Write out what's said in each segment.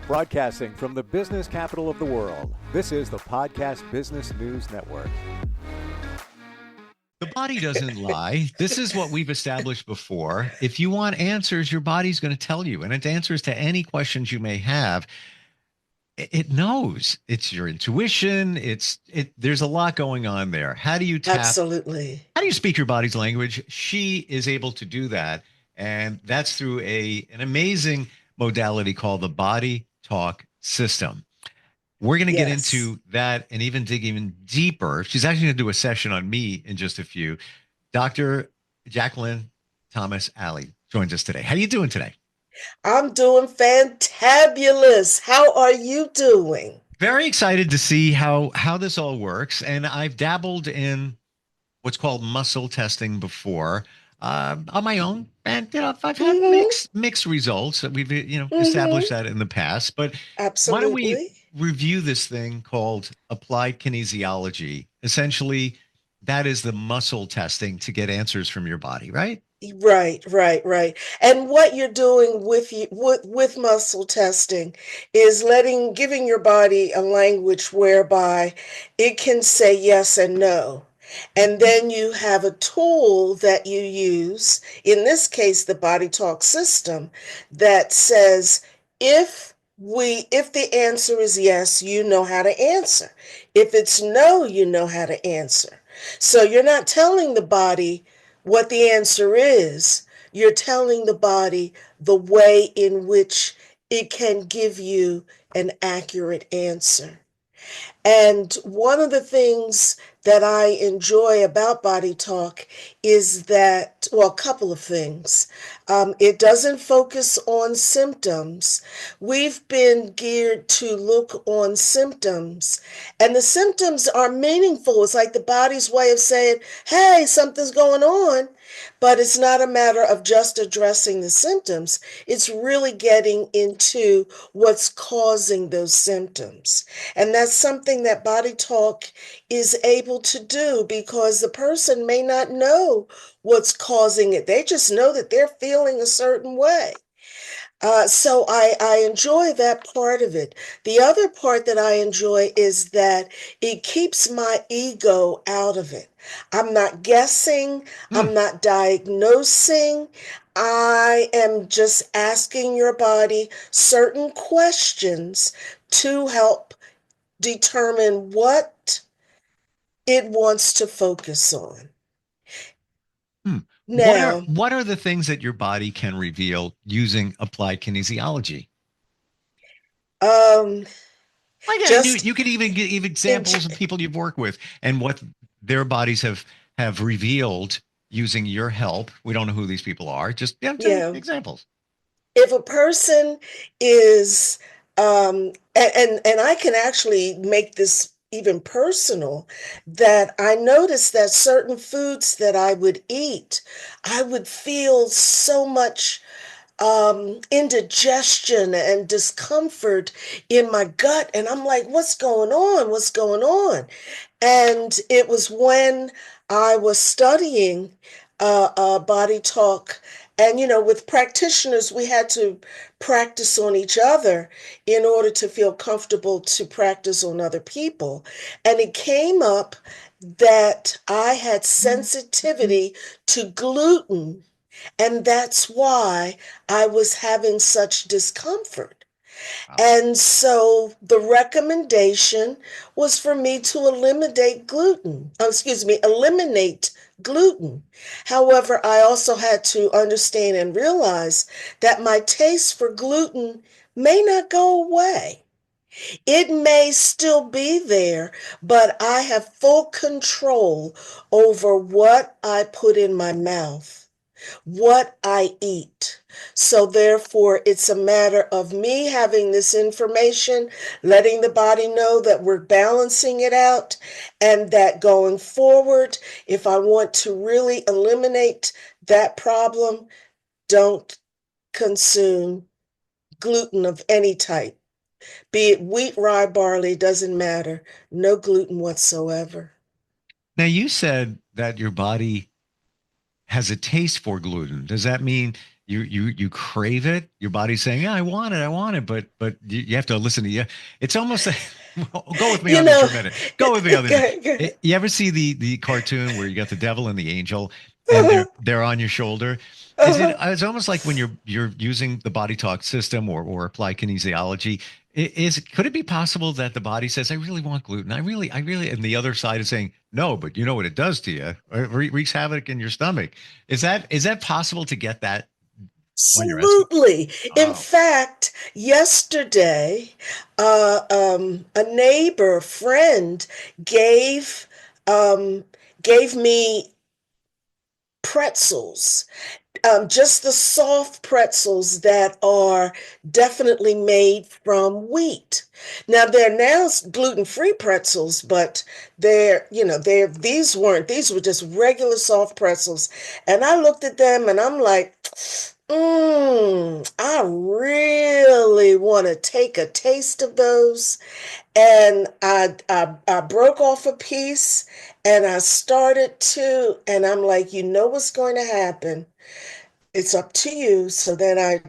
Broadcasting from the business capital of the world, this is the Podcast Business News Network. The body doesn't lie. This is what we've established before. If you want answers, your body's going to tell you, and it answers to any questions you may have. It knows. It's your intuition. There's a lot going on there. How do you Absolutely. How do you speak your body's language? She is able to do that. And that's through an amazing modality called the Body Talk System. We're going to get into that and even dig even deeper. She's actually going to do a session on me in just a few. Dr. Jacquilen Tomas Ali joins us today. How are you doing today? I'm doing fantabulous. How are you doing? Very excited to see how this all works. And I've dabbled in what's called muscle testing before on my own. And, I've had mixed results. We've, established that in the past. But Absolutely. Why don't we review this thing called applied kinesiology? Essentially, that is the muscle testing to get answers from your body, right? Right. And what you're doing with muscle testing is giving your body a language whereby it can say yes and no. And then you have a tool that you use, in this case, the Body Talk system, that says, if the answer is yes, you know how to answer. If it's no, you know how to answer. So you're not telling the body what the answer is. You're telling the body the way in which it can give you an accurate answer. And one of the things that I enjoy about Body Talk is that, a couple of things. It doesn't focus on symptoms. We've been geared to look on symptoms, and the symptoms are meaningful. It's like the body's way of saying, hey, something's going on. But it's not a matter of just addressing the symptoms. It's really getting into what's causing those symptoms. And that's something that Body Talk is able to do, because the person may not know what's causing it. They just know that they're feeling a certain way. So I enjoy that part of it. The other part that I enjoy is that it keeps my ego out of it. I'm not guessing. I'm not diagnosing. I am just asking your body certain questions to help determine what it wants to focus on. Now, what are the things that your body can reveal using applied kinesiology? You could even give examples of people you've worked with and what their bodies have revealed using your help. We don't know who these people are. Just examples. If a person is, and I can actually make this even personal, that I noticed that certain foods that I would eat, I would feel so much indigestion and discomfort in my gut. And I'm like, what's going on? What's going on? And it was when I was studying Body Talk. And, with practitioners, we had to practice on each other in order to feel comfortable to practice on other people. And it came up that I had sensitivity to gluten. And that's why I was having such discomfort. Wow. And so the recommendation was for me to eliminate gluten. However, I also had to understand and realize that my taste for gluten may not go away. It may still be there, but I have full control over what I put in my mouth, what I eat. So therefore, it's a matter of me having this information, letting the body know that we're balancing it out, and that going forward, if I want to really eliminate that problem, don't consume gluten of any type. Be it wheat, rye, barley, doesn't matter. No gluten whatsoever. Now, you said that your body has a taste for gluten. Does that mean you crave it. Your body's saying, "Yeah, I want it," but you have to listen to you. It's almost like, well, go with me You on this for know, a minute. Go with me on this. okay, You ever see the cartoon where you got the devil and the angel, and okay. they're on your shoulder? Is it? Uh-huh. It's almost like when you're using the body talk system or apply kinesiology. Is could it be possible that the body says, "I really want gluten. I really," and the other side is saying, "No, but you know what it does to you? It wreaks havoc in your stomach." Is that possible to get that on your essence? Absolutely. In Oh, fact, yesterday, a neighbor friend gave um, gave me pretzels, just the soft pretzels that are definitely made from wheat. Now they're now gluten-free pretzels, but these were just regular soft pretzels. And I looked at them and I'm like, I really want to take a taste of those. And I broke off a piece and I started to, and I'm like, you know what's going to happen? It's up to you. So then I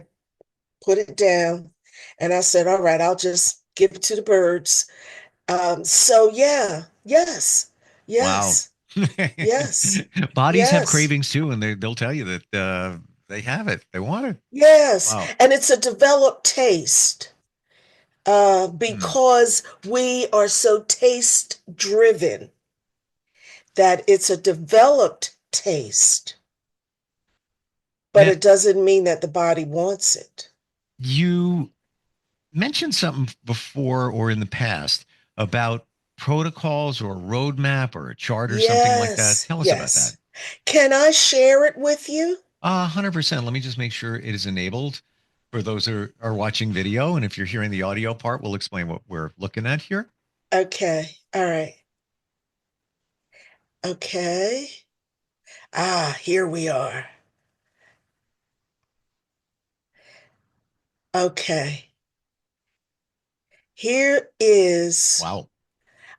put it down and I said, all right, I'll just give it to the birds. So yeah, yes, wow. yes, yes, Bodies have yes, cravings too, and they'll tell you that they have it. They want it. yes. Wow. And it's a developed taste Hmm. because we are so taste driven that it's a developed taste, but Now, it doesn't mean that the body wants it. you mentioned something before or in the past about protocols or a roadmap or a chart or something like that. Yes, Tell us about that. yes. Can I share it with you? 100%. Let me just make sure it is enabled for those who are watching video. And if you're hearing the audio part, we'll explain what we're looking at here. Okay, all right. Okay. Here we are. Okay. Here is, Wow.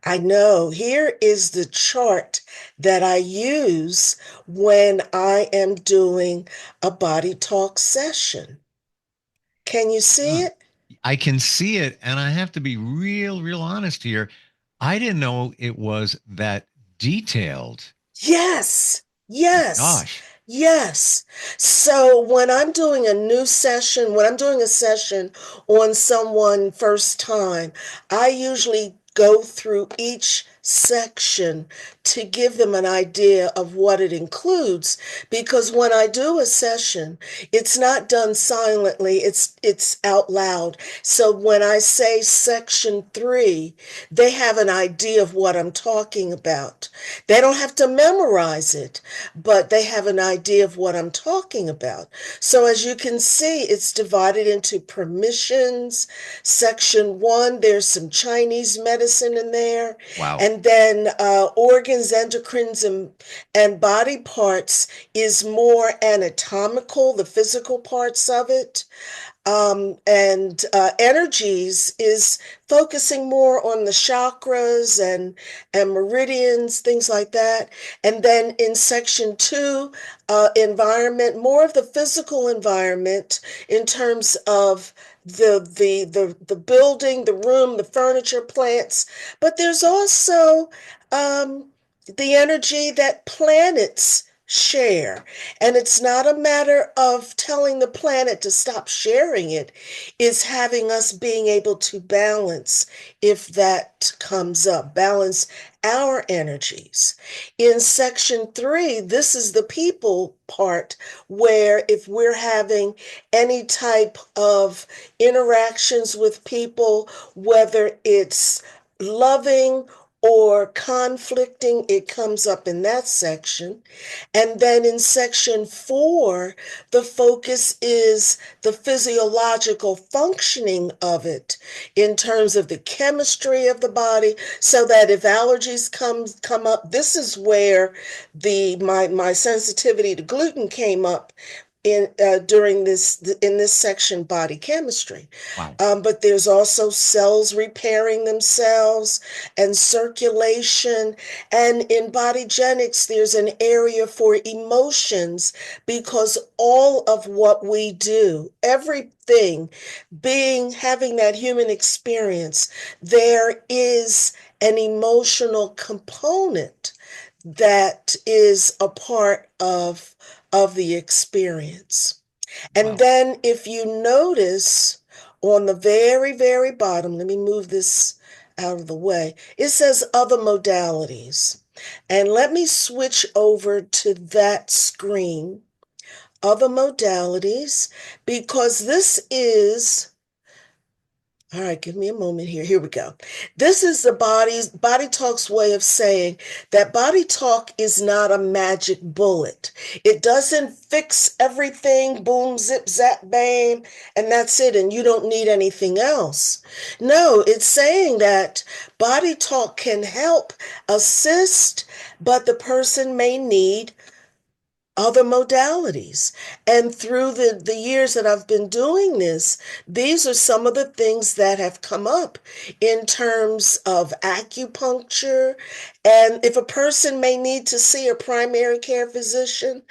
I know, here is the chart that I use when I am doing a body talk session. Can you see Uh, it? I can see it, and I have to be real honest here. I didn't know it was that detailed. Yes, My yes, gosh. yes. So when I'm doing a new session, when I'm doing a session on someone first time, I usually go through each section to give them an idea of what it includes because when I do a session, it's not done silently, it's out loud. So when I say section 3, they have an idea of what I'm talking about. They don't have to memorize it, but they have an idea of what I'm talking about. So as you can see, it's divided into permissions. Section 1, there's some Chinese medicine in there. Wow. And then organs, endocrines, and body parts is more anatomical, the physical parts of it. And energies is focusing more on the chakras and meridians, things like that. And then in section 2, environment, more of the physical environment in terms of the building, the room, the furniture, plants. But there's also the energy that planets share. And it's not a matter of telling the planet to stop sharing it, it's having us being able to balance if that comes up, balance our energies. In section 3, this is the people part where if we're having any type of interactions with people, whether it's loving or conflicting, it comes up in that section. And then in section 4, the focus is the physiological functioning of it in terms of the chemistry of the body, so that if allergies come up, this is where my sensitivity to gluten came up during this in this section, body chemistry. Wow. But there's also cells repairing themselves and circulation. And in bodygenics, there's an area for emotions, because all of what we do, everything, having that human experience, there is an emotional component that is a part of the experience. And Wow. then if you notice on the very, very bottom, let me move this out of the way, it says other modalities. And let me switch over to that screen, other modalities, because this is, all right, give me a moment here. Here we go. This is the Body Talk's way of saying that Body Talk is not a magic bullet. It doesn't fix everything, boom, zip, zap, bam, and that's it, and you don't need anything else. No, it's saying that Body Talk can help assist, but the person may need other modalities. And through the years that I've been doing this, these are some of the things that have come up in terms of acupuncture. And if a person may need to see a primary care physician,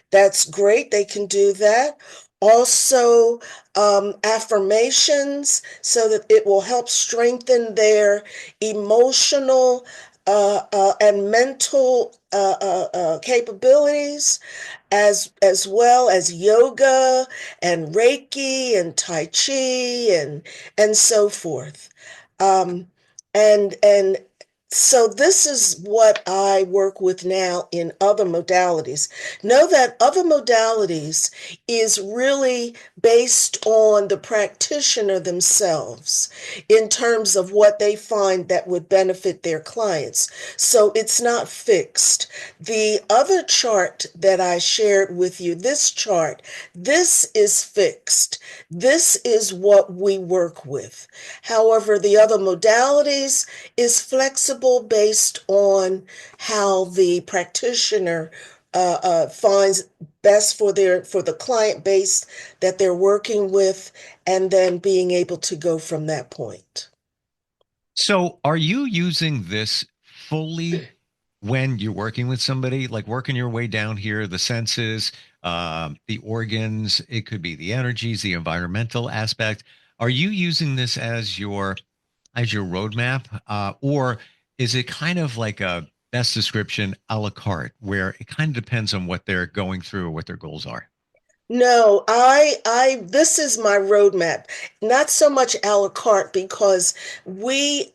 that's great. They can do that. Also, affirmations so that it will help strengthen their emotional and mental capabilities, as well as yoga and Reiki and Tai Chi and so forth. Um, and so this is what I work with now in other modalities. Know that other modalities is really based on the practitioner themselves in terms of what they find that would benefit their clients. So it's not fixed. The other chart that I shared with you, this chart, this is fixed. This is what we work with. However, the other modalities is flexible based on how the practitioner finds best for the client base that they're working with, and then being able to go from that point. So are you using this fully when you're working with somebody, like working your way down here, the senses, the organs, it could be the energies, the environmental aspect. Are you using this as your roadmap, or is it kind of like a best description a la carte, where it kind of depends on what they're going through or what their goals are? No, this is my roadmap, not so much a la carte, because we,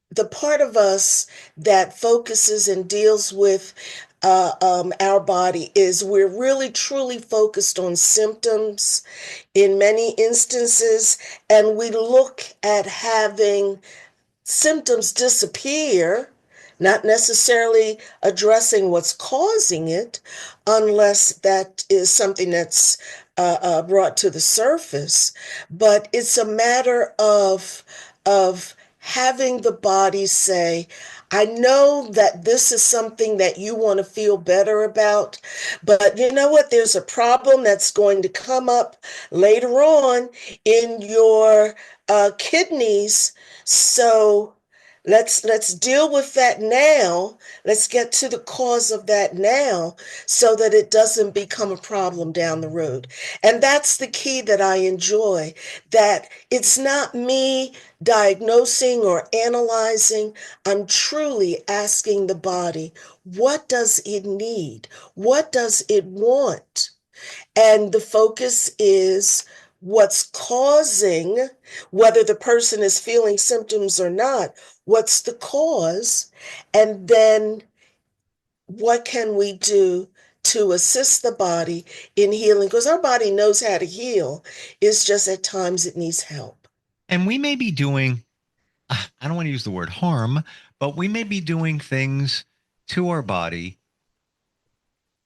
the part of us that focuses and deals with our body, is we're really truly focused on symptoms in many instances, and we look at having symptoms disappear, not necessarily addressing what's causing it, unless that is something that's brought to the surface. But it's a matter of having the body say, I know that this is something that you want to feel better about, but you know what? There's a problem that's going to come up later on in your kidneys. So let's deal with that now. Let's get to the cause of that now so that it doesn't become a problem down the road. And that's the key that I enjoy, that it's not me diagnosing or analyzing. I'm truly asking the body, what does it need? What does it want? And the focus is what's causing, whether the person is feeling symptoms or not, what's the cause? And then what can we do to assist the body in healing? Because our body knows how to heal. It's just at times it needs help. And we may be doing, I don't want to use the word harm, but we may be doing things to our body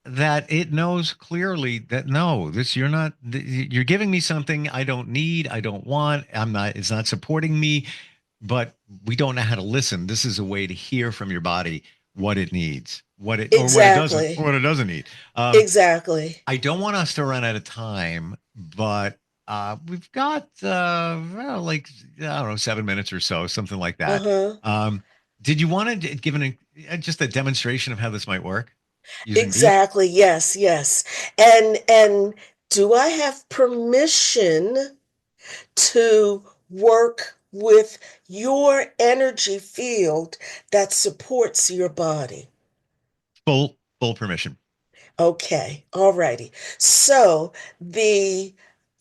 that it knows clearly that no, this you're not, you're giving me something I don't need, I don't want, I'm not, it's not supporting me, but we don't know how to listen. This is a way to hear from your body what it needs, what it doesn't, Exactly. or what it doesn't need. Um, Exactly. I don't want us to run out of time, but we've got well, like I don't know, 7 minutes or so, something like that. Uh-huh. Um, did you want to give just a demonstration of how this might work using me? Exactly. Yes, yes. And do I have permission to work with your energy field that supports your body? Full permission. Okay, all righty. So the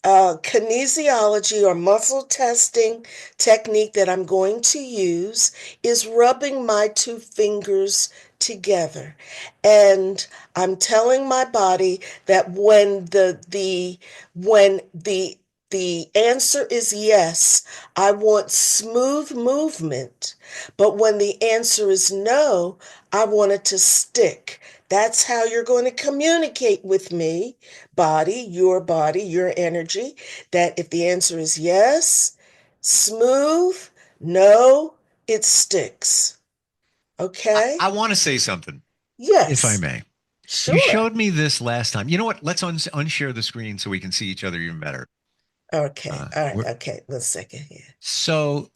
kinesiology or muscle testing technique that I'm going to use is rubbing my two fingers together. And I'm telling my body that when the answer is yes, I want smooth movement. But when the answer is no, I want it to stick. That's how you're going to communicate with me, body, your energy, that if the answer is yes, smooth, no, it sticks. I Okay? want to say something, if I Yes, may. You sure. showed me this last time. You know what? Let's unshare the screen so we can see each other even better. Okay, all right, We're, okay, 1 second here. so,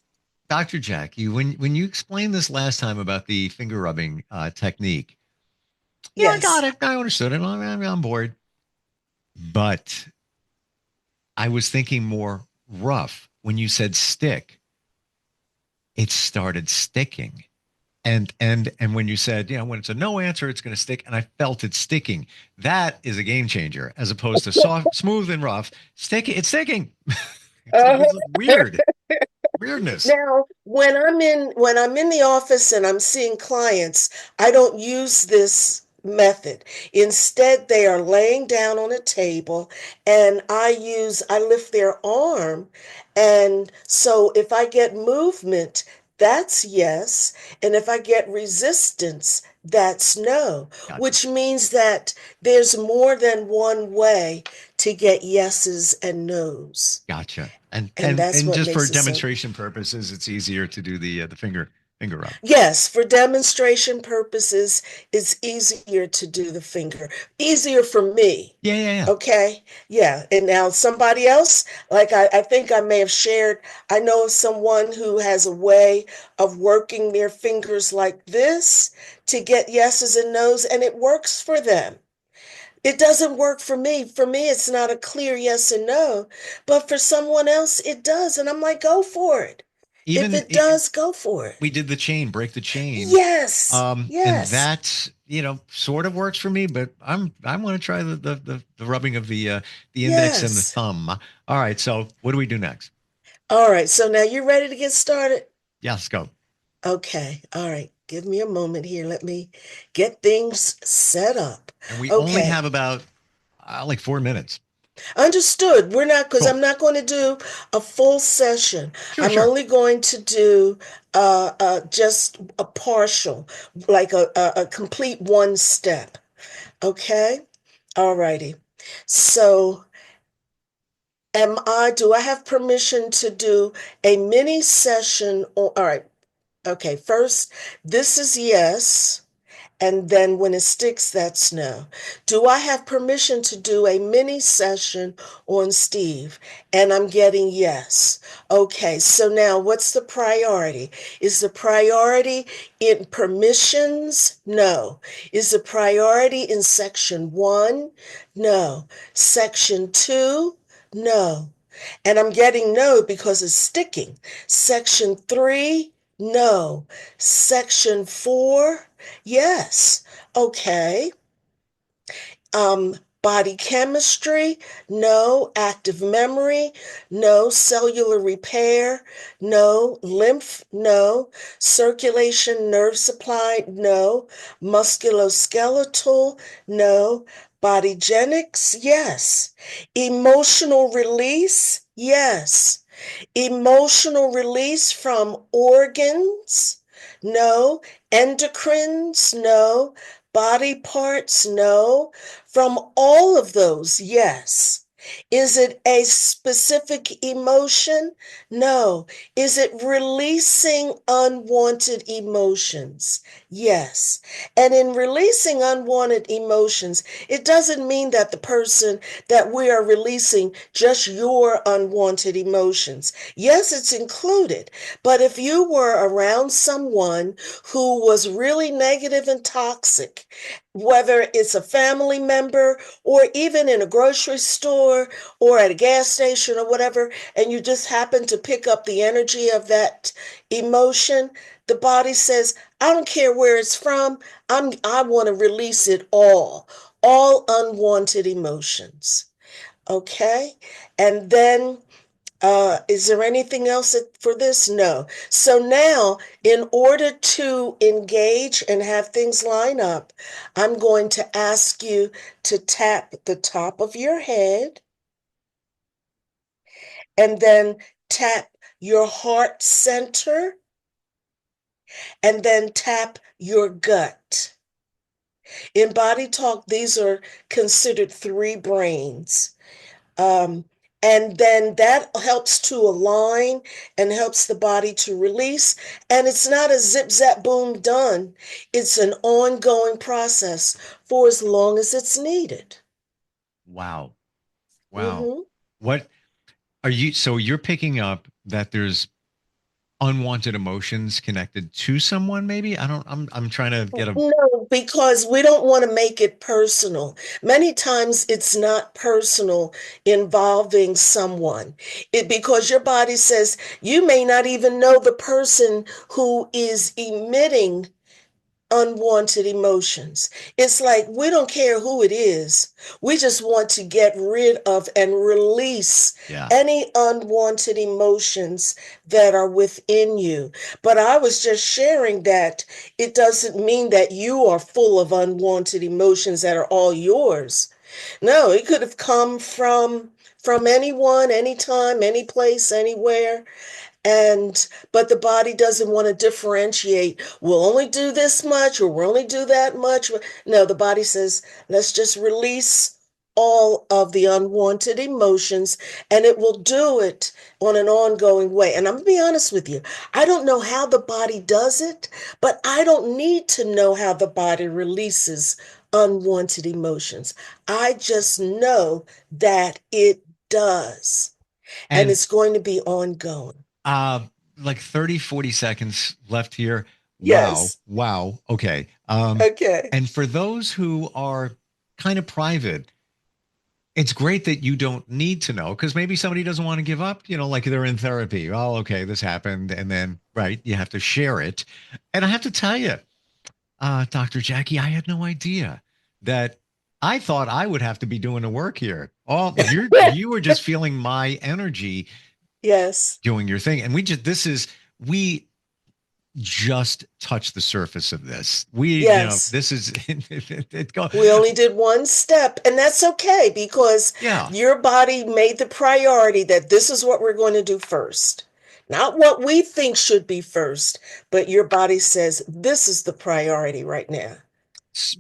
Dr. Jackie, when you explained this last time about the finger rubbing technique, yeah, I got Yes. it. I understood it. I'm on board. But I was thinking more rough. When you said stick, it started sticking. And when you said, when it's a no answer, it's going to stick, and I felt it sticking. That is a game changer, as opposed to soft, smooth, and rough. Stick, it's sticking. It's weird, weirdness. Now, when I'm in the office and I'm seeing clients, I don't use this method. Instead, they are laying down on a table and I lift their arm. And so if I get movement, that's yes. And if I get resistance, that's no, Gotcha. which means that there's more than one way to get yeses and nos. Gotcha. And And and that's and what just for makes it so. demonstration purposes, it's easier to do the finger rub. Yes, for demonstration purposes, it's easier to do the finger. Easier for me. Yeah, yeah, yeah. Okay. Yeah. And now somebody else, like I think I may have shared, I know of someone who has a way of working their fingers like this to get yeses and nos, and it works for them. It doesn't work for me. For me, it's not a clear yes and no, but for someone else, it does. And I'm like, go for it. If Even it does, go for it. we did the chain, break the chain. Yes, And yes, that, sort of works for me, but I want to try the rubbing of the index and the yes. thumb. All right, so what do we do next? All right, so now you ready to get started? Yeah, let's go. Okay, all right. Give me a moment here. Let me get things set up. And we only Okay, have about like 4 minutes. understood. Because Cool. I'm not going to do a full session. Sure, I'm sure. only going to do just a partial, like a complete one step. Okay, all righty. So, do I have permission to do a mini session? All right. Okay, first, this is yes. And then when it sticks, that's no. Do I have permission to do a mini session on Steve? And I'm getting yes. Okay, so now what's the priority? Is the priority in permissions? No. Is the priority in section one? No. Section two? No. And I'm getting no because it's sticking. Section three? No. Section four? Yes. Okay. Body chemistry? No. Active memory? No. Cellular repair? No. Lymph? No. Circulation, nerve supply? No. Musculoskeletal? No. Bodygenics? Yes. Emotional release? Yes. Emotional release from organs? No. Endocrines? No. Body parts? No. From all of those? Yes. Is it a specific emotion? No. Is it releasing unwanted emotions? Yes. And in releasing unwanted emotions, it doesn't mean that the person that we are releasing just your unwanted emotions. Yes, it's included. But if you were around someone who was really negative and toxic, whether it's a family member or even in a grocery store or at a gas station or whatever, and you just happen to pick up the energy of that emotion, the body says, I don't care where it's from, I want to release it all unwanted emotions. Okay? And then is there anything else for this? No. So now, in order to engage and have things line up, I'm going to ask you to tap the top of your head and then tap your heart center and then tap your gut. In body talk, these are considered three brains. Um, and then that helps to align and helps the body to release. And it's not a zip zap boom done. It's an ongoing process for as long as it's needed. Wow. Wow. Hmm. What are you? So you're picking up that there's unwanted emotions connected to someone, maybe? I'm trying to get a, No, because we don't want to make it personal. Many times it's not personal involving someone. Because your body says you may not even know the person who is emitting unwanted emotions. It's like we don't care who it is. We just want to get rid of and release yeah. any unwanted emotions that are within you. But I was just sharing that it doesn't mean that you are full of unwanted emotions that are all yours. No, it could have come from anyone, anytime, any place, anywhere. And but the body doesn't want to differentiate. We'll only do this much or we'll only do that much. No, the body says, let's just release all of the unwanted emotions, and it will do it on an ongoing way. And I'm gonna be honest with you, I don't know how the body does it, but I don't need to know how the body releases unwanted emotions. I just know that it does, and And it's going to be ongoing. uh like 30, 40 seconds left here. Wow. Yes. Wow. Okay. Okay. And for those who are kind of private, it's great that you don't need to know because maybe somebody doesn't want to give up, like they're in therapy. Oh, okay, this happened. And then, right, you have to share it. And I have to tell you, Dr. Jackie, I had no idea that I thought I would have to be doing the work here. Oh, you were just feeling my energy Yes. doing your thing. And we just touched the surface of this. Yes. This is it go. We only did one step, and that's okay because Yeah. your body made the priority that this is what we're going to do first. Not what we think should be first, but your body says this is the priority right now.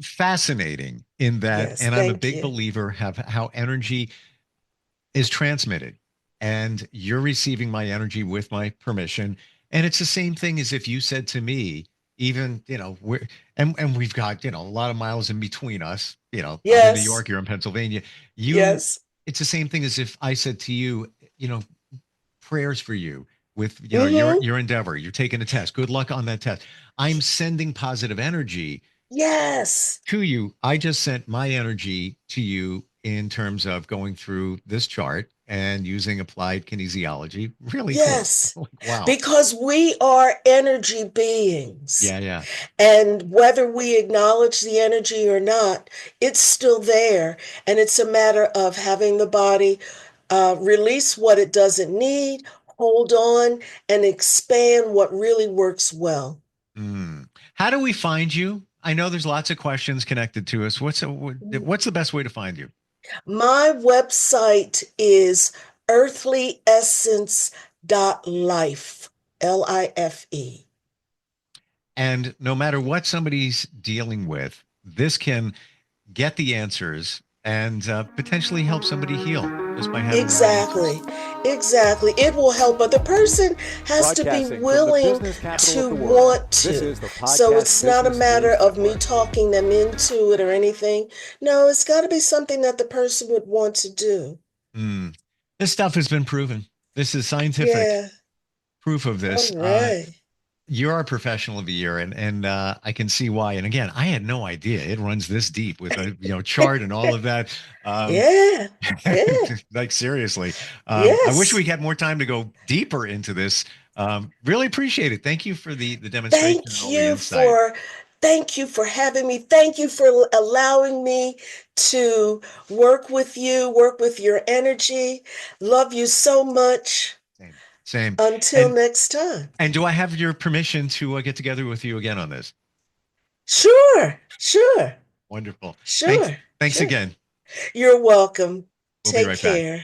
Fascinating in that, Yes, and I'm a thank big you. believer have how energy is transmitted, and you're receiving my energy with my permission. And it's the same thing as if you said to me, even we're and we've got a lot of miles in between us. I'm in New Yes. York, you're in Pennsylvania. You, Yes. it's the same thing as if I said to you, prayers for you with your Mm-hmm. your endeavor. You're taking a test. Good luck on that test. I'm sending positive energy Yes. to you. I just sent my energy to you in terms of going through this chart and using applied kinesiology. Really cool. Yes. Like, wow. Because we are energy beings. Yeah, yeah. And whether we acknowledge the energy or not, it's still there. And it's a matter of having the body release what it doesn't need, hold on, and expand what really works well. Mm. How do we find you? I know there's lots of questions connected to us. What's the best way to find you? My website is earthlyessence.life, Life. And no matter what somebody's dealing with, this can get the answers and potentially help somebody heal just by having the right Exactly. answers. Exactly. It will help, but the person has to be Broadcasting from the willing business capital of to the world, want this to. is the So Podcast it's not a Business matter News of me Network. talking them into it or anything. No, it's got to be something that the person would want to do. Mm. This stuff has been proven. This is scientific Yeah. proof of All this. right. You're our professional of the year, and I can see why. And again, I had no idea it runs this deep with a chart and all of that. Um, Yeah. Yeah. like seriously, I wish we Yes. had more time to go deeper into this. Really appreciate it. Thank you for the demonstration and Thank all the you insight. for thank you for having me. Thank you for allowing me to work with you, work with your energy. Love you so much. Same, same. Until And next time. and do I have your permission to get together with you again on this? Sure, sure, Wonderful. Thanks. sure, Thanks sure. again. You're welcome. We'll be Take right back. care.